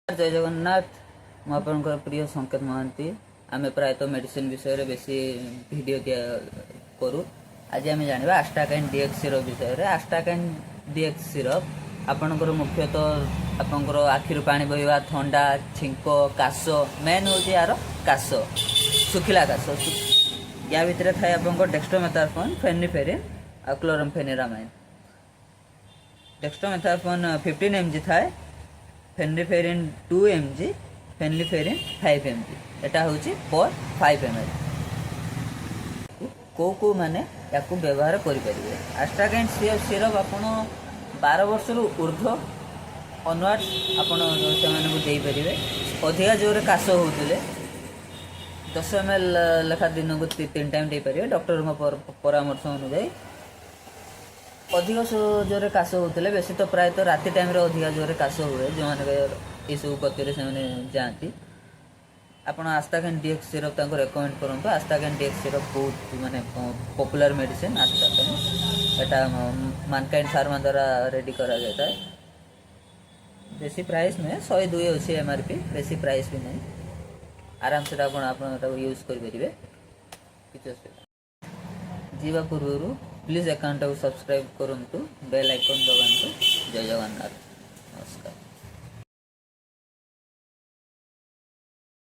जय जगन्नाथ मुझे प्रिय संकेत महांती आम प्रायतः मेडिसिन विषय बेसी वीडियो दिया करूँ। आज आम जाना आस्टाकाइन डीएक्स सिरप विषय में। आस्टाकाइन डीएक्स सिरप आपणकर मुख्यतः आपंकर आखिर पानी बहवा थंडा छिंक काश मेन हूँ यार काश सुखिला काश या भितर थाए आप डेक्स्ट्रोमेथासोन फेनिफेरिन और क्लोरम्फेनिरामाइन। डेक्स्ट्रोमेथासोन 15 mg थाए फेनिफेरिन 2 mg फेनिफेरिन 5 mg एटा हूँ पर 5 ml को माने याकू व्यवहार करें। आस्ट्राकाइन सिरप आप 12 वर्ष ऊर्ध्व अनवर्ड आपरे अधिका जोर काश होते 10 ml लेखा दिन को 3 टाइम दे पारे डॉक्टर परामर्श अनुजाई। अधिक जोरे काश होते बेसी तो प्रायतः राति टाइम अधिका जोरे काश हुए जो मैंने ये सब गति से जाती आपड़ आस्टाकाइन डीएक्स सिरप रेकमेंड करूँ। आस्टाकाइन डीएक्स सिरप बहुत माने पॉपुलर मेडिसिन। आस्टाकाइन एटा मानकाइंड फार्मा द्वारा रेडी करा जाता है। बेसी प्राइस नुहे 102 अच्छी एमआरपी बेसी प्राइस भी नहीं आराम से आप यूज करेंगे किसी असुविधा जीवा पूर्व प्लीज अकाउंट को सब्सक्राइब करूँ बेल आइकन दबातु। जय जगन्नाथ।